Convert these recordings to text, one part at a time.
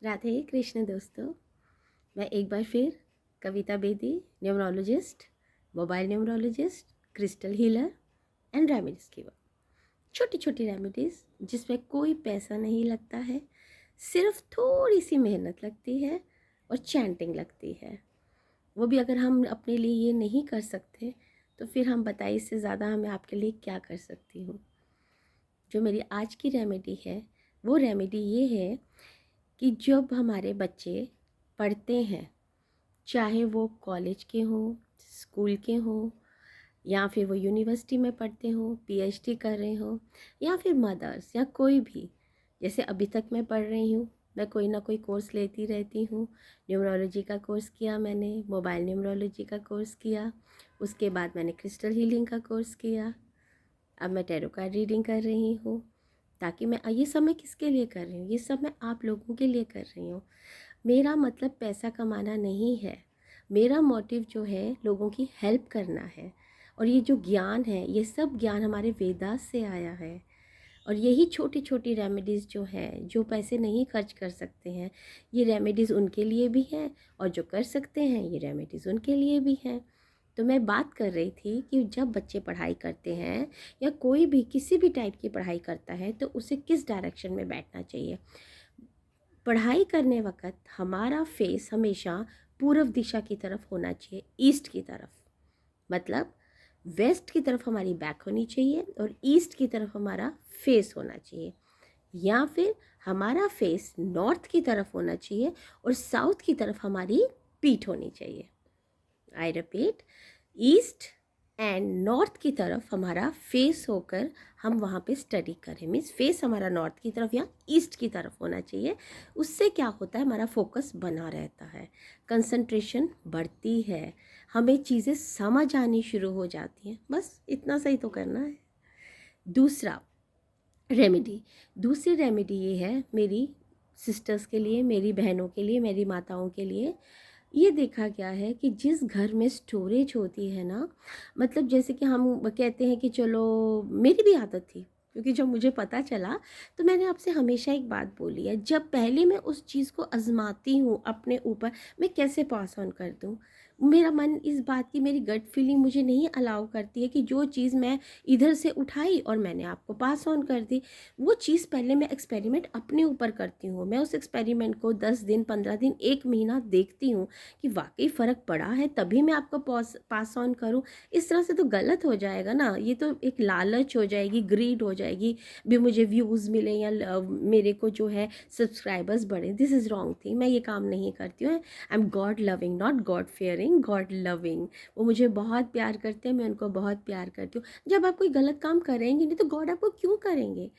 राधे कृष्ण दोस्तों। मैं एक बार फिर Kavita Bedi, numerologist, mobile numerologist, crystal healer and remedies की छोटी छोटी रेमेडीज़ जिसमें कोई पैसा नहीं लगता है, सिर्फ थोड़ी सी मेहनत लगती है और चैंटिंग लगती है। वो भी अगर हम अपने लिए ये नहीं कर सकते तो फिर हम बताइए इससे ज़्यादा मैं आपके लिए क्या कर सकती हूँ। जो मेरी आज की रेमेडी है वो रेमेडी ये है कि जब हमारे बच्चे पढ़ते हैं, चाहे वो कॉलेज के हों, स्कूल के हों, या फिर वो यूनिवर्सिटी में पढ़ते हों, पीएचडी कर रहे हों, या फिर मदर्स या कोई भी, जैसे अभी तक मैं पढ़ रही हूँ, मैं कोई ना कोई कोर्स लेती रहती हूँ। न्यूमरोलॉजी का कोर्स किया मैंने, मोबाइल न्यूमरोलॉजी का कोर्स किया, उसके बाद मैंने क्रिस्टल हीलिंग का कोर्स किया, अब मैं टैरो कार्ड रीडिंग कर रही हूँ। ताकि मैं ये सब मैं किसके लिए कर रही हूँ, ये सब मैं आप लोगों के लिए कर रही हूँ। मेरा मतलब पैसा कमाना नहीं है, मेरा मोटिव जो है लोगों की हेल्प करना है। और ये जो ज्ञान है, ये सब ज्ञान हमारे वेदास से आया है। और यही छोटी छोटी रेमेडीज़ जो हैं, जो पैसे नहीं खर्च कर सकते हैं, ये रेमेडीज़ उनके लिए भी हैं, और जो कर सकते हैं ये रेमेडीज़ उनके लिए भी हैं। तो मैं बात कर रही थी कि जब बच्चे पढ़ाई करते हैं या कोई भी किसी भी टाइप की पढ़ाई करता है तो उसे किस डायरेक्शन में बैठना चाहिए। पढ़ाई करने वक्त हमारा फेस हमेशा पूर्व दिशा की तरफ होना चाहिए, ईस्ट की तरफ। मतलब वेस्ट की तरफ हमारी बैक होनी चाहिए और ईस्ट की तरफ हमारा फेस होना चाहिए, या फिर हमारा फेस नॉर्थ की तरफ होना चाहिए और साउथ की तरफ हमारी पीठ होनी चाहिए। I repeat, east and north की तरफ हमारा फेस होकर हम वहाँ पे स्टडी करें। मीन्स फेस हमारा नॉर्थ की तरफ या ईस्ट की तरफ होना चाहिए। उससे क्या होता है, हमारा फोकस बना रहता है, कंसंट्रेशन बढ़ती है, हमें चीज़ें समझ आनी शुरू हो जाती हैं। बस इतना सही तो करना है। दूसरा रेमेडी, दूसरी रेमेडी ये है मेरी सिस्टर्स के लिए, मेरी बहनों के लिए, मेरी माताओं के लिए। ये देखा गया है कि जिस घर में स्टोरेज होती है ना, मतलब जैसे कि हम कहते हैं कि चलो, मेरी भी आदत थी, क्योंकि जब मुझे पता चला तो मैंने आपसे हमेशा एक बात बोली है, जब पहले मैं उस चीज़ को आजमाती हूँ अपने ऊपर, मैं कैसे पास ऑन कर दूँ। मेरा मन इस बात की, मेरी गट फीलिंग मुझे नहीं अलाउ करती है कि जो चीज़ मैं इधर से उठाई और मैंने आपको पास ऑन कर दी, वो चीज़ पहले मैं एक्सपेरिमेंट अपने ऊपर करती हूँ। मैं उस एक्सपेरिमेंट को 10 दिन, 15 दिन, 1 महीना देखती हूँ कि वाकई फ़र्क पड़ा है, तभी मैं आपको पास ऑन करूँ। इस तरह से तो गलत हो जाएगा ना, ये तो एक लालच हो जाएगी, ग्रीड हो जाएगी, भी मुझे व्यूज़ मिले या मेरे को जो है सब्सक्राइबर्स बढ़े। दिस इज़ रॉन्ग थिंग, मैं ये काम नहीं करती हूँ। I am God loving, not God fearing, God loving. वो मुझे बहुत प्यार करते हैं, मैं उनको बहुत प्यार करती हूँ। जब आप कोई गलत काम करेंगे नहीं तो गॉड आपको क्यों करेंगे,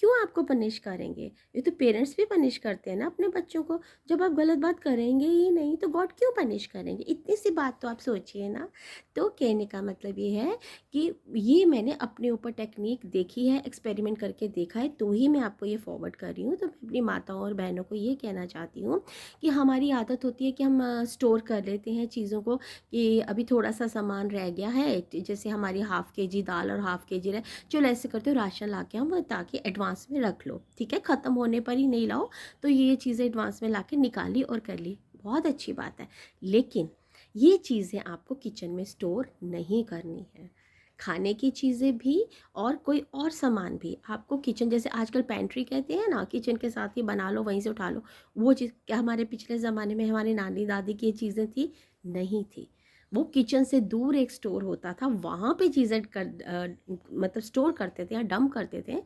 क्यों आपको पनिश करेंगे। ये तो पेरेंट्स भी पनिश करते हैं ना अपने बच्चों को। जब आप गलत बात करेंगे ही नहीं तो गॉड क्यों पनिश करेंगे, इतनी सी बात तो आप सोचिए ना। तो कहने का मतलब ये है कि ये मैंने अपने ऊपर टेक्निक देखी है, एक्सपेरिमेंट करके देखा है, तो ही मैं आपको ये फॉरवर्ड कर रही हूँ। तो मैं अपनी माताओं और बहनों को ये कहना चाहती हूँ कि हमारी आदत होती है कि हम स्टोर कर लेते हैं चीज़ों को, कि अभी थोड़ा सा सामान रह गया है, जैसे हमारी हाफ़ केजी दाल और हाफ़ केजी रहे, चलो ऐसे करते हो राशन ला के हम ताकि एडवांस में रख लो, ठीक है, ख़त्म होने पर ही नहीं लाओ, तो ये चीज़ें एडवांस में ला के निकाली और कर ली, बहुत अच्छी बात है। लेकिन ये चीज़ें आपको किचन में स्टोर नहीं करनी है। खाने की चीज़ें भी और कोई और सामान भी आपको किचन, जैसे आजकल पेंट्री कहते हैं ना, किचन के साथ ही बना लो, वहीं से उठा लो, वो चीज़ क्या हमारे पिछले ज़माने में हमारे नानी दादी की ये चीज़ें थी? नहीं थी। वो किचन से दूर एक स्टोर होता था, वहाँ पे चीज़ें मतलब स्टोर करते थे या डंप करते थे,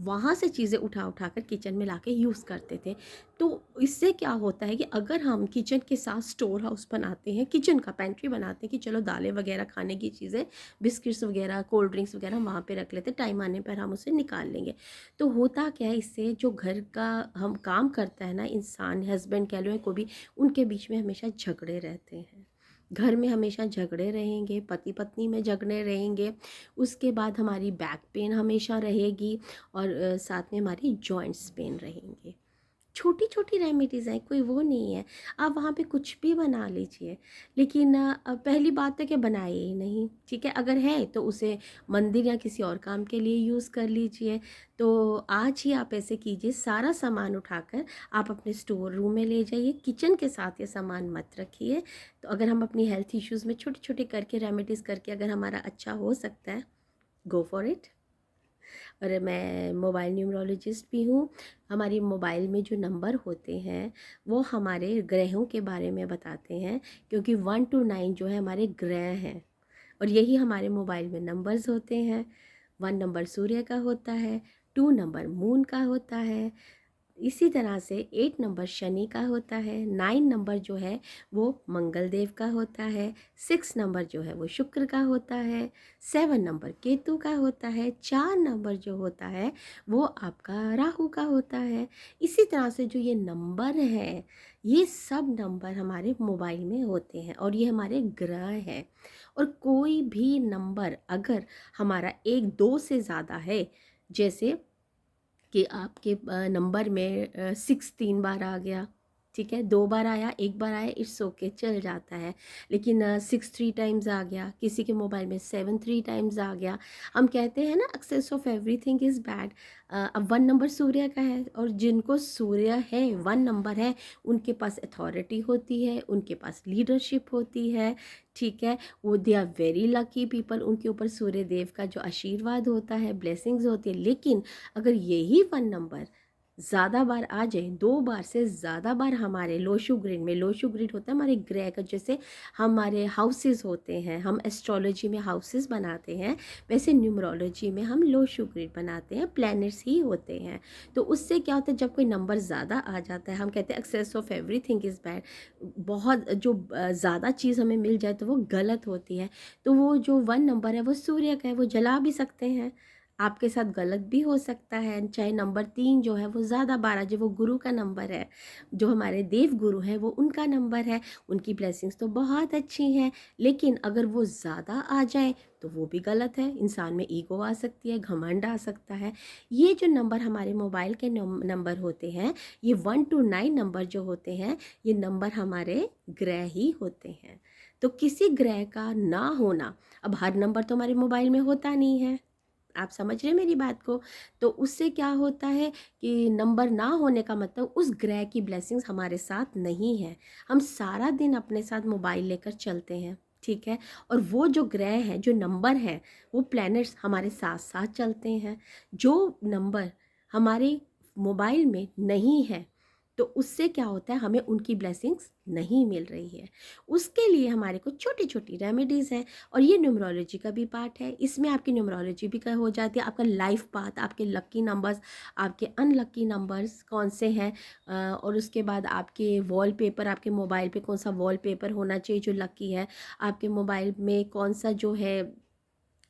वहाँ से चीज़ें उठा उठा कर किचन में लाके यूज़ करते थे। तो इससे क्या होता है कि अगर हम किचन के साथ स्टोर हाउस बनाते हैं, किचन का पेंट्री बनाते हैं कि चलो दालें वगैरह, खाने की चीज़ें, बिस्किट्स वगैरह, कोल्ड ड्रिंक्स वगैरह हम वहाँ पे रख लेते हैं, टाइम आने पर हम उसे निकाल लेंगे। तो होता क्या है, इससे जो घर का हम काम करता है ना इंसान, हस्बैंड कह लो या कोई भी, उनके बीच में हमेशा झगड़े रहते हैं। घर में हमेशा झगड़े रहेंगे, पति पत्नी में झगड़े रहेंगे, उसके बाद हमारी बैक पेन हमेशा रहेगी और साथ में हमारी जॉइंट्स पेन रहेंगे। छोटी छोटी रेमेडीज़ हैं, कोई वो नहीं है। आप वहाँ पे कुछ भी बना लीजिए, लेकिन पहली बात है कि बनाए ही नहीं, ठीक है। अगर है तो उसे मंदिर या किसी और काम के लिए यूज़ कर लीजिए। तो आज ही आप ऐसे कीजिए, सारा सामान उठाकर आप अपने स्टोर रूम में ले जाइए, किचन के साथ ये सामान मत रखिए। तो अगर हम अपनी हेल्थ इश्यूज़ में छोटे छोटे करके रेमेडीज़ करके अगर हमारा अच्छा हो सकता है, गो फॉर इट। और मैं मोबाइल न्यूमरोलॉजिस्ट भी हूँ। हमारी मोबाइल में जो नंबर होते हैं वो हमारे ग्रहों के बारे में बताते हैं, क्योंकि 1 to 9 जो है हमारे ग्रह हैं, और यही हमारे मोबाइल में नंबर्स होते हैं। 1 नंबर सूर्य का होता है, 2 नंबर मून का होता है, इसी तरह से 8 नंबर शनि का होता है, 9 नंबर जो है वो मंगल देव का होता है, 6 नंबर जो है वो शुक्र का होता है, 7 नंबर केतु का होता है, 4 नंबर जो होता है वो आपका राहु का होता है। इसी तरह से जो ये नंबर है, ये सब नंबर हमारे मोबाइल में होते हैं और ये हमारे ग्रह हैं। और कोई भी नंबर अगर हमारा 1 2 से ज़्यादा है, जैसे कि आपके नंबर में 6 3 बार आ गया, ठीक है, 2 बार आया, 1 बार आया, इट्स ओके, चल जाता है। लेकिन 6 3 टाइम्स आ गया, किसी के मोबाइल में 7 3 टाइम्स आ गया, हम कहते हैं ना excess of everything is bad. अब 1 नंबर सूर्य का है, और जिनको सूर्य है 1 नंबर है, उनके पास अथॉरिटी होती है, उनके पास लीडरशिप होती है, ठीक है। वो they are very lucky people, उनके ऊपर सूर्य देव का जो आशीर्वाद होता है, ब्लेसिंग्स होती है। लेकिन अगर यही 1 नंबर ज़्यादा बार आ जाए, 2 बार से ज़्यादा बार हमारे लोशु ग्रिड में, लोशु ग्रिड होता है हमारे ग्रह का, जैसे हमारे हाउसेस होते हैं, हम एस्ट्रोलॉजी में हाउसेस बनाते हैं, वैसे न्यूमरोलॉजी में हम लोशु ग्रिड बनाते हैं, प्लैनेट्स ही होते हैं। तो उससे क्या होता है, जब कोई नंबर ज़्यादा आ जाता है, हम कहते हैं excess of everything is bad, बहुत जो ज़्यादा चीज़ हमें मिल जाए तो वो गलत होती है। तो वो जो 1 नंबर है वो सूर्य का है, वो जला भी सकते हैं, आपके साथ गलत भी हो सकता है। चाहे नंबर 3 जो है वो ज़्यादा 12 जो वो गुरु का नंबर है, जो हमारे देव गुरु हैं वो उनका नंबर है, उनकी ब्लेसिंग्स तो बहुत अच्छी हैं। लेकिन अगर वो ज़्यादा आ जाए तो वो भी गलत है, इंसान में ईगो आ सकती है, घमंड आ सकता है। ये जो नंबर हमारे मोबाइल के नंबर होते हैं, ये 1 to 9 नंबर जो होते हैं, ये नंबर हमारे ग्रह ही होते हैं। तो किसी ग्रह का ना होना, अब हर नंबर तो हमारे मोबाइल में होता नहीं है, आप समझ रहे हैं मेरी बात को। तो उससे क्या होता है कि नंबर ना होने का मतलब उस ग्रह की ब्लेसिंग्स हमारे साथ नहीं है। हम सारा दिन अपने साथ मोबाइल लेकर चलते हैं, ठीक है, और वो जो ग्रह हैं, जो नंबर हैं, वो प्लैनेट्स हमारे साथ साथ चलते हैं। जो नंबर हमारे मोबाइल में नहीं है, तो उससे क्या होता है, हमें उनकी ब्लेसिंग्स नहीं मिल रही है। उसके लिए हमारे को छोटी छोटी रेमेडीज़ हैं, और ये न्यूमरोलॉजी का भी पार्ट है। इसमें आपकी न्यूमरोलॉजी भी हो जाती है, आपका लाइफ पाथ, आपके लकी नंबर्स, आपके अनलकी नंबर्स कौन से हैं, और उसके बाद आपके वॉलपेपर, आपके मोबाइल पे कौन सा वॉलपेपर होना चाहिए जो लकी है, आपके मोबाइल में कौन सा जो है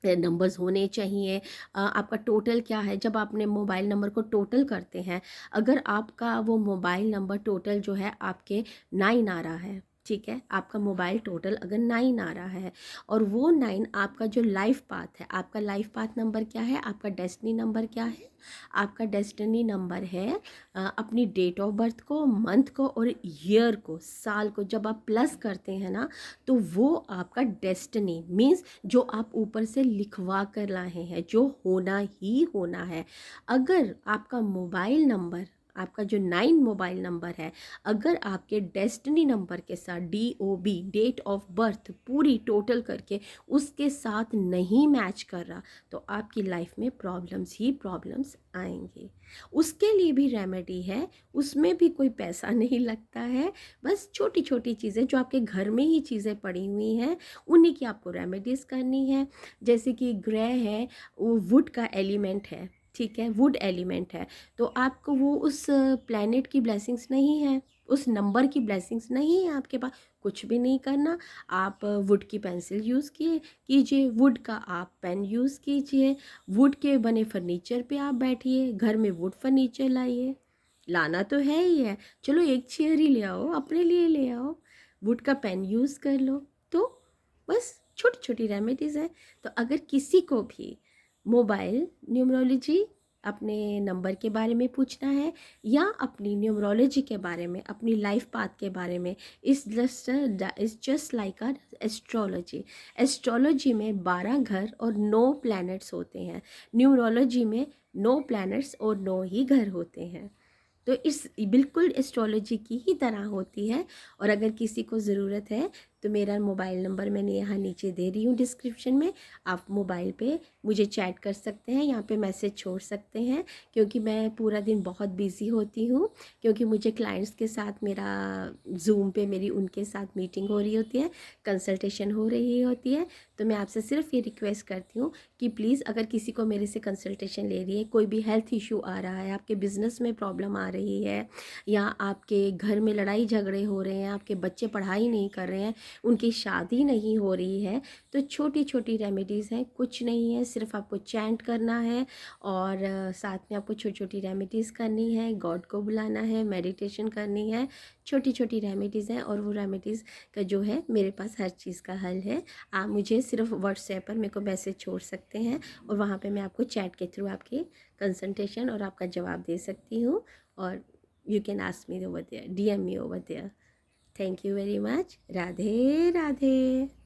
नंबर्स होने चाहिए, आपका टोटल क्या है। जब आपने मोबाइल नंबर को टोटल करते हैं, अगर आपका वो मोबाइल नंबर टोटल जो है आपके 9 आ रहा है, ठीक है, आपका मोबाइल टोटल अगर 9 आ रहा है, और वो 9 आपका जो लाइफ पाथ है, आपका लाइफ पाथ नंबर क्या है, आपका डेस्टिनी नंबर क्या है, आपका डेस्टिनी नंबर है अपनी डेट ऑफ बर्थ को, मंथ को और ईयर को, साल को जब आप प्लस करते हैं ना, तो वो आपका डेस्टिनी मीन्स जो आप ऊपर से लिखवा कर लाए हैं, जो होना ही होना है। अगर आपका मोबाइल नंबर, आपका जो 9 मोबाइल नंबर है, अगर आपके डेस्टिनी नंबर के साथ DOB, डेट ऑफ बर्थ पूरी टोटल करके उसके साथ नहीं मैच कर रहा, तो आपकी लाइफ में प्रॉब्लम्स ही प्रॉब्लम्स आएंगे। उसके लिए भी रेमेडी है, उसमें भी कोई पैसा नहीं लगता है, बस छोटी छोटी चीज़ें जो आपके घर में ही चीज़ें पड़ी हुई हैं, उन्हीं की आपको रेमेडीज़ करनी है। जैसे कि ग्रह है, वो वुड का एलिमेंट है, ठीक है, वुड एलिमेंट है, तो आपको वो उस प्लैनेट की ब्लेसिंग्स नहीं है, उस नंबर की ब्लेसिंग्स नहीं है आपके पास, कुछ भी नहीं करना। आप वुड की पेंसिल यूज़ कीजिए, वुड का आप पेन यूज़ कीजिए, वुड के बने फर्नीचर पे आप बैठिए, घर में वुड फर्नीचर लाइए, लाना तो है ही है, चलो एक चेयर ही ले आओ, अपने लिए ले आओ, वुड का पेन यूज़ कर लो। तो बस छोटी छोटी रेमेडीज़ है। तो अगर किसी को भी मोबाइल न्यूमरोलॉजी अपने नंबर के बारे में पूछना है या अपनी न्यूमरोलॉजी के बारे में, अपनी लाइफ पाथ के बारे में, इस जस्ट लाइक अ एस्ट्रोलॉजी। एस्ट्रोलॉजी में 12 घर और 9 प्लैनेट्स होते हैं, न्यूमरोलॉजी में 9 प्लैनेट्स और 9 ही घर होते हैं। तो इस बिल्कुल एस्ट्रोलॉजी की ही तरह होती है। और अगर किसी को ज़रूरत है तो मेरा मोबाइल नंबर मैंने यहाँ नीचे दे रही हूँ डिस्क्रिप्शन में, आप मोबाइल पे मुझे चैट कर सकते हैं, यहाँ पे मैसेज छोड़ सकते हैं, क्योंकि मैं पूरा दिन बहुत बिज़ी होती हूँ, क्योंकि मुझे क्लाइंट्स के साथ मेरा जूम पे मेरी उनके साथ मीटिंग हो रही होती है, कंसल्टेशन हो रही होती है। तो मैं आपसे सिर्फ ये रिक्वेस्ट करती हूँ कि प्लीज़ अगर किसी को मेरे से कंसल्टेशन ले रही है, कोई भी हेल्थ इशू आ रहा है, आपके बिज़नेस में प्रॉब्लम आ रही है, या आपके घर में लड़ाई झगड़े हो रहे हैं, आपके बच्चे पढ़ाई नहीं कर रहे हैं, उनकी शादी नहीं हो रही है, तो छोटी छोटी रेमेडीज़ हैं, कुछ नहीं है, सिर्फ आपको चैंट करना है और साथ में आपको छोटी छोटी रेमेडीज़ करनी है, गॉड को बुलाना है, मेडिटेशन करनी है। छोटी छोटी रेमेडीज़ हैं और वो रेमेडीज़ का जो है मेरे पास हर चीज़ का हल है। आप मुझे सिर्फ व्हाट्सएप पर मेरे को मैसेज छोड़ सकते हैं और वहाँ पे मैं आपको चैट के थ्रू आपके कंसल्टेशन और आपका जवाब दे सकती हूँ। और you can ask me over there, DM me over there। Thank you very much. Radhe Radhe.